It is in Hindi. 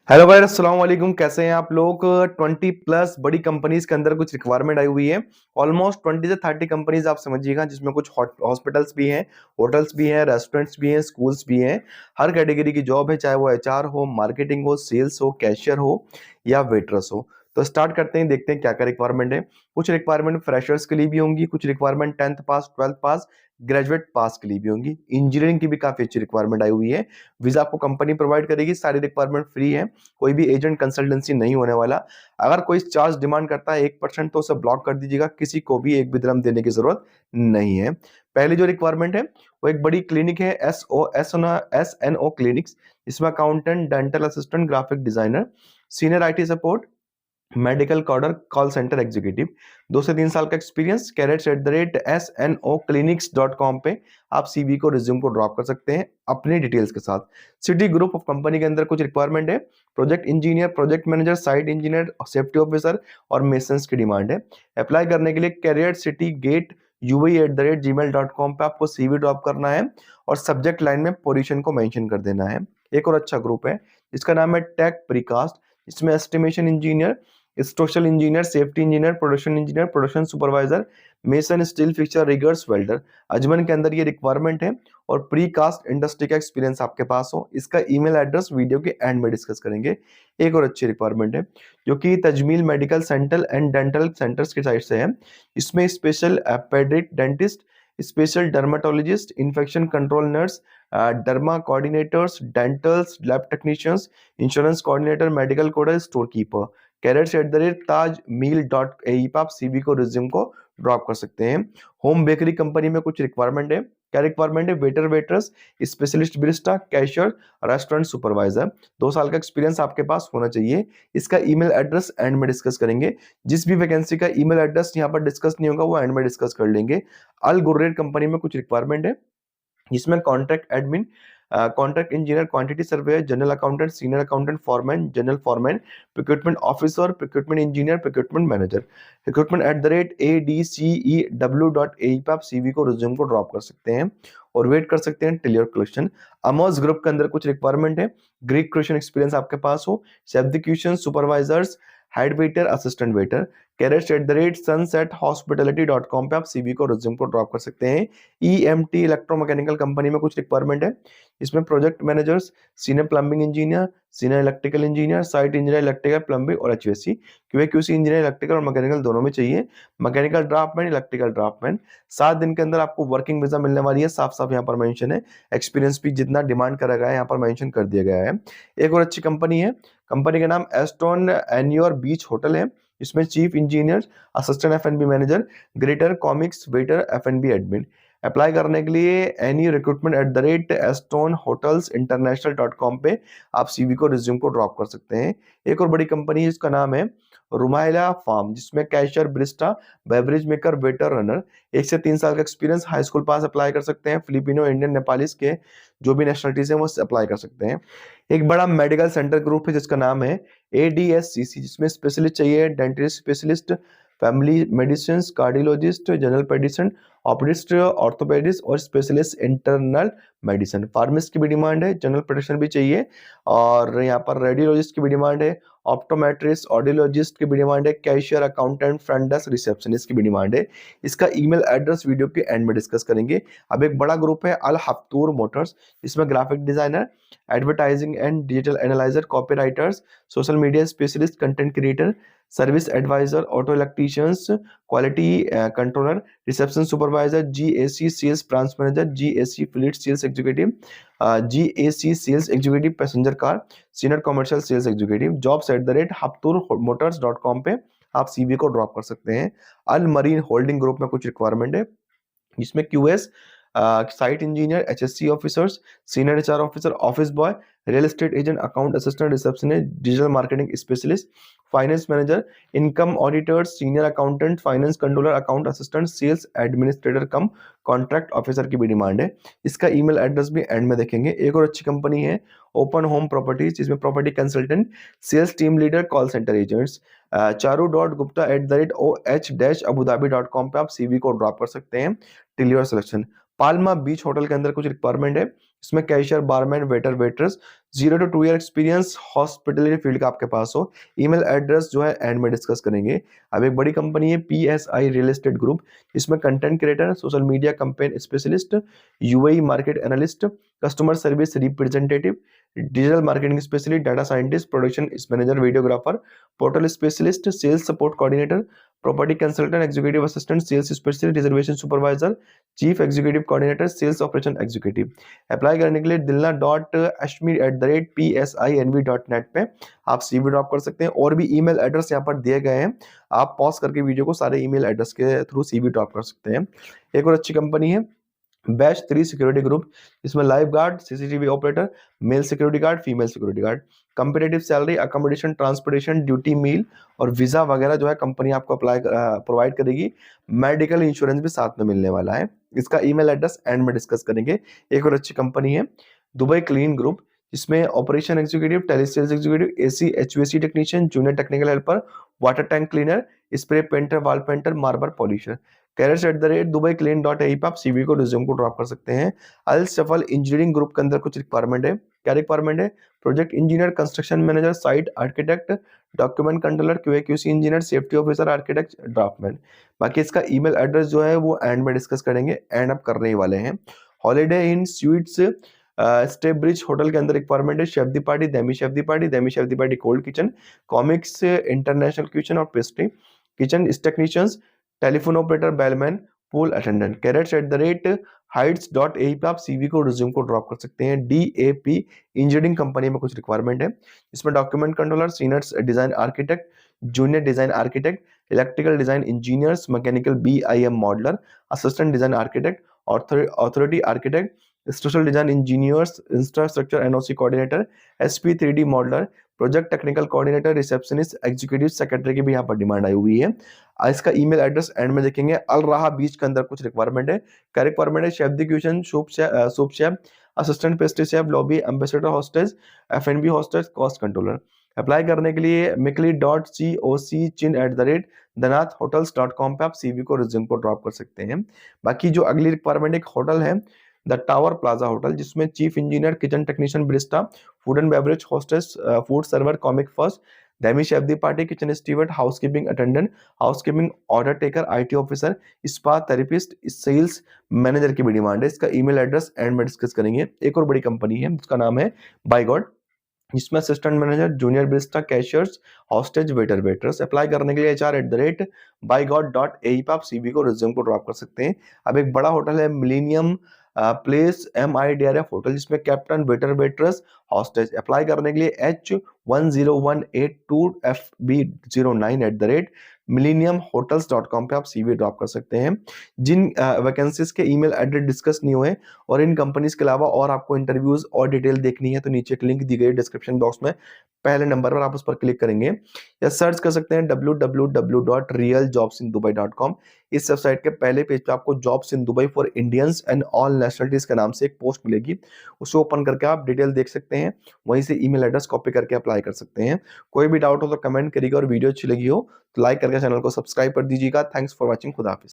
हेलो भाई, अस्सलाम वालेकुम। कैसे हैं आप लोग? 20 प्लस बड़ी कंपनीज के अंदर कुछ रिक्वायरमेंट आई हुई है। ऑलमोस्ट 20 से 30 कंपनीज आप समझिएगा, जिसमें कुछ हॉस्पिटल्स भी हैं, होटल्स भी हैं, रेस्टोरेंट्स भी हैं, स्कूल्स भी हैं। हर कैटेगरी की जॉब है, चाहे वो एचआर हो, मार्केटिंग हो, सेल्स हो, कैशियर हो या वेटरस हो। तो स्टार्ट करते हैं, देखते हैं क्या क्या रिक्वायरमेंट है। कुछ रिक्वायरमेंट फ्रेशर्स के लिए भी होंगी, कुछ रिक्वायरमेंट 10th पास, 12th पास, ग्रेजुएट पास के लिए भी होंगी। इंजीनियरिंग की भी काफी अच्छी रिक्वायरमेंट आई हुई है। वीजा आपको कंपनी प्रोवाइड करेगी, सारी रिक्वायरमेंट फ्री है, कोई भी एजेंट कंसल्टेंसी नहीं होने वाला। अगर कोई चार्ज डिमांड करता है 1% तो उसे ब्लॉक कर दीजिएगा, किसी को भी एक भी दिरहम देने की जरूरत नहीं है। पहली जो रिक्वायरमेंट है वो एक बड़ी क्लिनिक है, एस एन ओ क्लिनिक्स। इसमें accountant, dental assistant, graphic designer, senior IT support, medical coder, call centre executive, 2 से 3 साल का एक्सपीरियंस। carrots@snoclinics.com पे आप सीवी को, रिज्यूम को ड्रॉप कर सकते हैं अपनी डिटेल्स के साथ। सिटी ग्रुप ऑफ कंपनी के अंदर कुछ रिक्वायरमेंट है। Project engineer, project manager, site engineer, safety officer और मेसन्स की डिमांड है। अप्लाई करने के लिए कैरियर सिटी गेट ui@gmail.com पे आपको सीवी ड्रॉप करना है और सब्जेक्ट लाइन में पोजीशन को मेंशन कर देना है। एक और अच्छा ग्रुप है, इसका नाम है टेक प्रीकास्ट। इसमें estimation engineer, social engineer, safety engineer, production engineer, production supervisor, mason, steel fixer, riggers, welder, Ajman के अंदर ये रिक्वायरमेंट है। और प्री कास्ट इंडस्ट्री का एक्सपीरियंस आपके पास हो। इसका ईमेल एड्रेस वीडियो के एंड में डिस्कस करेंगे। एक और अच्छी रिक्वायरमेंट है जो कि Tajmeel medical centre and dental centres की साइड से है। इसमें special pedic dentist, special dermatologist, infection control nurse, derma coordinators, dentals, lab technicians, insurance coordinator, medical coder, storekeeper. carrots@tajmeal.ae पे आप सीवी को, रिज्यूम को ड्रॉप कर सकते हैं। होम बेकरी कंपनी में कुछ रिक्वायरमेंट है। क्या रिक्वायरमेंट है? Waiter, waiters, specialist barista, cashier, restaurant supervisor. 2 साल का एक्सपीरियंस आपके पास होना चाहिए। इसका ईमेल एड्रेस एंड में डिस्कस करेंगे। जिस भी वैकेंसी का ईमेल एड्रेस यहाँ पर डिस्कस नहीं होगा वो एंड में डिस्कस कर लेंगे। अल गुर्रेर कंपनी में कुछ रिक्वायरमेंट है, इसमें contract admin, contract engineer, quantity surveyor, general accountant, senior accountant, foreman, general foreman, procurement officer, procurement engineer, procurement manager. recruitment@adcew.ae पे आप सीवी को, रिज्यूम को ड्रॉप कर सकते हैं और वेट कर सकते हैं till your collection. Amos group के अंदर कुछ रिक्वायरमेंट है। ग्रीक क्वेश्चन एक्सपीरियंस आपके पास हो, substitution supervisors, head waiter, assistant waiter. carrots@sunsethospitality.com पे आप सीवी को, रिज्यूम को ड्रॉप कर सकते हैं। ईएमटी इलेक्ट्रोमैकेनिकल कंपनी में कुछ रिक्वायरमेंट है। इसमें project managers, senior plumbing engineer, senior electrical engineer, site engineer, electrical plumbing और एचवीएसी। क्यूसी इंजीनियर इलेक्ट्रिकल और मैकेनिकल दोनों में चाहिए। Mechanical draughtsman, electrical draughtsman. 7 दिन के अंदर आपको वर्किंग वीजा मिलने वाली है, साफ साफ यहाँ पर मेंशन है। एक्सपीरियंस भी जितना डिमांड करा गया है यहाँ पर मेंशन कर दिया गया है। एक और अच्छी कंपनी है, कंपनी का नाम एस्टोन एन्योर बीच होटल है। इसमें chief engineer, assistant एफएनबी manager, greater comics waiter, एफएनबी admin. Apply करने के लिए any recruitment@astonhotelsinternational.com पे आप सीवी को, रिज्यूम को ड्रॉप कर सकते हैं। एक और बड़ी कंपनी है, इसका नाम है रुमाइला फार्म, जिसमें cashier, barista, beverage maker, waiter, runner. 1 से 3 साल का experience, high school pass apply कर सकते हैं। फिलिपिनो, इंडियन, नेपालीज के जो भी नेशनलिटीज हैं वो अप्लाई कर सकते हैं। एक बड़ा मेडिकल सेंटर ग्रुप है जिसका नाम है ADSCC, जिसमें स्पेशलिस्ट चाहिए, dentist specialist, family medicine, cardiologist, general paediatrician, optometrist, orthopaedist और स्पेशलिस्ट इंटरनल मेडिसिन। फार्मिस्ट की भी डिमांड है, जनरल प्रैक्टिशनर भी चाहिए और यहाँ पर रेडियोलॉजिस्ट की भी डिमांड है, ऑप्टोमेट्रिस्ट, ऑडियोलॉजिस्ट की भी डिमांड है, cashier, accountant, front desk, receptionist की भी डिमांड है। इसका ईमेल एड्रेस वीडियो के एंड में डिस्कस करेंगे। अब एक बड़ा ग्रुप है अल हफ्तूर मोटर्स, इसमें graphic designer, advertising and digital analyser, copywriters, social media specialist, content creator, service advisor, auto electricians, quality controller, reception supervisor, GAC sales branch manager, GAC fleet sales executive, GAC sales executive passenger car, senior commercial sales executive. jobs@hapturmotors.com पे आप सीवी को ड्रॉप कर सकते हैं। अल मरीन होल्डिंग ग्रुप में कुछ रिक्वायरमेंट है, जिसमें QS, site engineer, HSC officers, senior HR officer, office boy, real estate agent, account assistant, receptionist, digital marketing specialist, finance manager, income auditors, senior accountant, finance controller, account assistant, sales administrator cum contract officer की भी डिमांड है। इसका ईमेल एड्रेस भी एंड में देखेंगे। एक और अच्छी कंपनी है ओपन होम प्रॉपर्टीज, जिसमें property consultant, sales team leader, call centre agents. charu.gupta@oh-abudabi.com पे आप सीवी को ड्रॉप कर सकते हैं till your selection. Palma beach hotel के अंदर कुछ रिक्वायरमेंट है। इसमें cashier, barman, waiter, waiters, 0 to 2 year experience hospitality field का आपके पास हो। ईमेल एड्रेस जो है एंड में डिस्कस करेंगे। अब एक बड़ी कंपनी है PSI रियल एस्टेट ग्रुप, इसमें content creator, social media campaign specialist, UAE market analyst, customer service representative, digital marketing specialist, data scientist, production manager, videographer, portal specialist, sales support coordinator, property consultant, executive assistant, sales specialist, reservation supervisor, chief executive coordinator, sales operation executive. Apply करने के लिए dilna.ashmi@psinv.net पे आप सीवी ड्रॉप कर सकते हैं। और भी ईमेल एड्रेस यहाँ पर दिए गए हैं, आप पॉज करके वीडियो को सारे ईमेल एड्रेस के थ्रू सीवी ड्रॉप कर सकते हैं। एक और अच्छी कंपनी है बैच 3 सिक्योरिटी ग्रुप, इसमें lifeguard, CCTV operator, male security guard, female security guard, competitive salary, accommodation, transportation, duty meal और वीजा वगैरह जो है कंपनी आपको प्रोवाइड करेगी। मेडिकल इंश्योरेंस भी साथ में मिलने वाला है। इसका ईमेल एड्रेस एंड में डिस्कस करेंगे। एक और अच्छी कंपनी है दुबई क्लीन ग्रुप, जिसमें operation executive, telesales executive, AC HVAC technician, junior technical helper, water tank cleaner, spray painter, wall painter, marble polisher. careers@dubaiclean.ae पे आप सीवी को रिज्यूम को ड्रॉप कर सकते हैं। अल सफल इंजीनियरिंग ग्रुप के अंदर कुछ रिक्वायरमेंट है। क्या रिक्वायरमेंट है? Project engineer, construction manager, site architect, document controller, QA/QC engineer, safety officer, architect, draftsman. बाकी इसका ईमेल एड्रेस जो है वो एंड में डिस्कस करेंगे, एंड अप करने ही वाले हैं। Holiday Inn Suites Staybridge hotel के अंदर रिक्वायरमेंट है। Chef de partie, demi chef de partie, demi chef de partie cold kitchen, commis international kitchen और pastry kitchen technicians, telephone operator, bellman, pool attendant. careers@heights.ae पे आप सीवी को रिज्यूम को ड्रॉप कर सकते हैं। DAP इंजीनियरिंग कंपनी में कुछ रिक्वायरमेंट है। इसमें document controller, senior design architect, junior design architect, electrical design engineers, mechanical BIM modeller, assistant design architect, authority architect, structural design engineers, infrastructure NOC coordinator, SP3D modeller, project technical coordinator, receptionist, executive secretary की भी यहाँ पर डिमांड आई हुई है। इसका ईमेल एड्रेस एंड में देखेंगे। अल रहा बीच के अंदर कुछ रिक्वायरमेंट है। क्या रिक्वायरमेंट है? Chef the kitchen, soup chef, assistant pastry chef, lobby ambassador hostage, F&B hostage, cost controller. Apply करने के लिए mikli.coc@danathhotels.com पे आप सीवी को रिज्यूम को ड्रॉप कर सकते हैं। बाकी जो अगली रिक्वायरमेंट एक होटल है द टावर प्लाजा होटल, जिसमें chief engineer, kitchen technician, barista, food and beverage hostess, food server, commis first, demi chef de partie, kitchen steward, housekeeping attendant, housekeeping order taker, IT officer, spa therapist, sales manager की भी डिमांड है। इसका ईमेल एड्रेस एंड में डिस्कस करेंगे। एक और बड़ी कंपनी है जिसका नाम है बाय गॉड, जिसमें assistant manager, junior barista, cashiers, hostess, waiter, waiters. Apply करने के लिए HR@bygod.ae पे आप सीवी को रिज्यूम को ड्रॉप कर सकते हैं। अब एक बड़ा होटल है मिलेनियम प्लेस MIDRF होटल, जिसमें captain, waiter, waiters, hostage. Apply करने के लिए H10182FB09 पे आप सीवी ड्रॉप कर सकते हैं। जिन वैकेंसीज के ईमेल एड्रेस डिस्कस नहीं हुए और इन कंपनीज के अलावा और आपको इंटरव्यूज और डिटेल देखनी है तो नीचे एक लिंक दी गई है डिस्क्रिप्शन बॉक्स में, पहले नंबर पर आप उस पर क्लिक करेंगे या सर्च कर सकते हैं www.realjobsindubai.com। इस वेबसाइट के पहले पेज पे आपको jobs in Dubai for Indians and all nationalities के नाम से एक पोस्ट मिलेगी, उसे ओपन करके आप डिटेल देख सकते हैं। वहीं से ईमेल एड्रेस कॉपी करके अप्लाई कर सकते हैं। कोई भी डाउट हो तो कमेंट करिएगा और वीडियो अच्छी लगी हो तो लाइक करके चैनल को सब्सक्राइब कर दीजिएगा। Thanks for watching. खुदा हाफिज।